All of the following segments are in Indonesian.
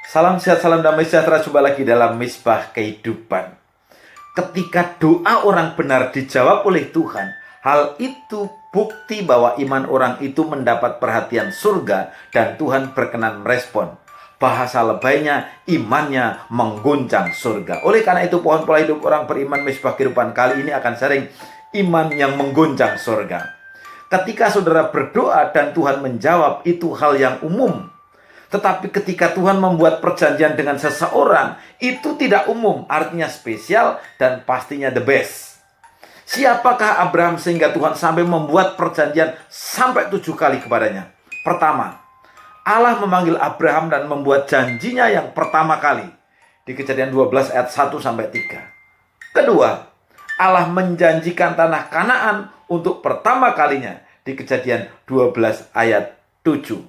Salam sehat, salam damai sejahtera. Jumpa lagi dalam Misbah Kehidupan. Ketika doa orang benar dijawab oleh Tuhan, hal itu bukti bahwa iman orang itu mendapat perhatian surga dan Tuhan berkenan merespon. Bahasa lebaynya, imannya mengguncang surga. Oleh karena itu, pohon pola hidup orang beriman Misbah Kehidupan kali ini akan sharing iman yang mengguncang surga. Ketika saudara berdoa dan Tuhan menjawab, itu hal yang umum. Tetapi ketika Tuhan membuat perjanjian dengan seseorang, itu tidak umum, artinya spesial dan pastinya the best. Siapakah Abraham sehingga Tuhan sampai membuat perjanjian sampai 7 kali kepadanya? Pertama, Allah memanggil Abraham dan membuat janjinya yang pertama kali di Kejadian 12 ayat 1-3. Kedua, Allah menjanjikan tanah Kanaan untuk pertama kalinya di Kejadian 12 ayat 7.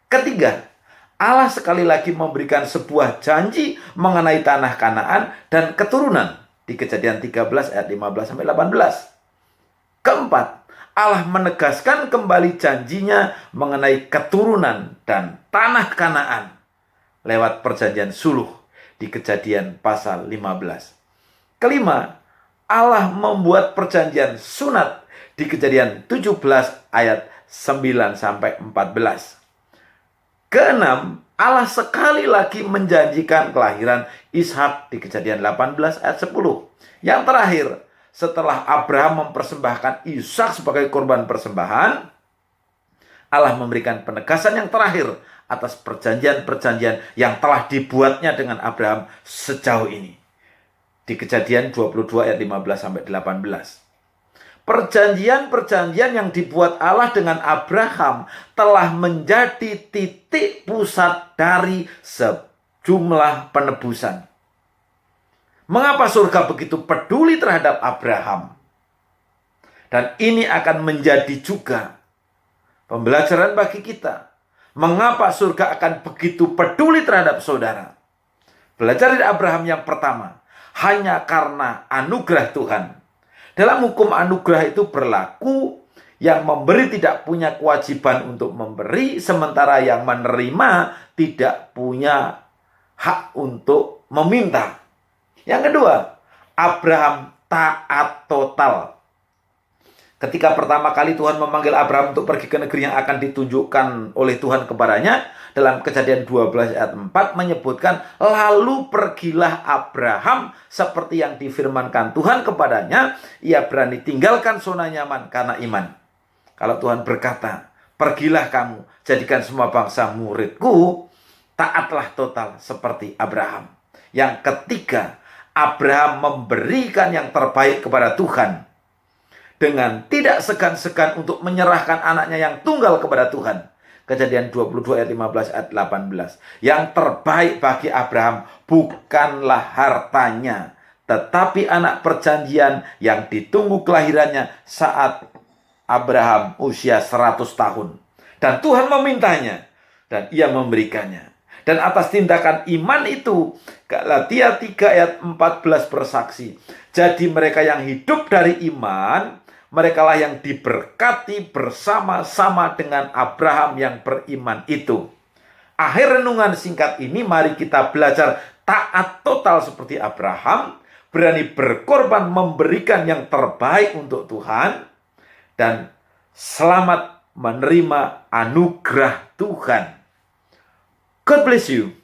Ketiga, Allah sekali lagi memberikan sebuah janji mengenai tanah Kanaan dan keturunan di Kejadian 13 ayat 15-18. Keempat, Allah menegaskan kembali janjinya mengenai keturunan dan tanah Kanaan lewat perjanjian suluh di Kejadian pasal 15. Kelima, Allah membuat perjanjian sunat di Kejadian 17 ayat 9-14. Keenam, Allah sekali lagi menjanjikan kelahiran Ishak di Kejadian 18 ayat 10. Yang terakhir, setelah Abraham mempersembahkan Ishak sebagai korban persembahan, Allah memberikan penegasan yang terakhir atas perjanjian-perjanjian yang telah dibuatnya dengan Abraham sejauh ini. Di Kejadian 22 ayat 15-18. Perjanjian-perjanjian yang dibuat Allah dengan Abraham telah menjadi titik pusat dari sejumlah penebusan. Mengapa surga begitu peduli terhadap Abraham? Dan ini akan menjadi juga pembelajaran bagi kita. Mengapa surga akan begitu peduli terhadap saudara? Belajar dari Abraham yang pertama, hanya karena anugerah Tuhan. Dalam hukum anugerah itu berlaku, yang memberi tidak punya kewajiban untuk memberi, sementara yang menerima tidak punya hak untuk meminta. Yang kedua, Abraham taat total. Ketika pertama kali Tuhan memanggil Abraham untuk pergi ke negeri yang akan ditunjukkan oleh Tuhan kepadanya, dalam Kejadian 12 ayat 4 menyebutkan, lalu pergilah Abraham seperti yang difirmankan Tuhan kepadanya, ia berani tinggalkan zona nyaman karena iman. Kalau Tuhan berkata, pergilah kamu, jadikan semua bangsa muridku, taatlah total seperti Abraham. Yang ketiga, Abraham memberikan yang terbaik kepada Tuhan, dengan tidak segan-segan untuk menyerahkan anaknya yang tunggal kepada Tuhan. Kejadian 22 ayat 15 ayat 18. Yang terbaik bagi Abraham bukanlah hartanya, tetapi anak perjanjian yang ditunggu kelahirannya saat Abraham usia 100 tahun. Dan Tuhan memintanya, dan ia memberikannya. Dan atas tindakan iman itu, Galatia 3 ayat 14 bersaksi. Jadi mereka yang hidup dari iman, merekalah yang diberkati bersama-sama dengan Abraham yang beriman itu. Akhir renungan singkat ini, mari kita belajar taat total seperti Abraham, berani berkorban memberikan yang terbaik untuk Tuhan, dan selamat menerima anugerah Tuhan. God bless you.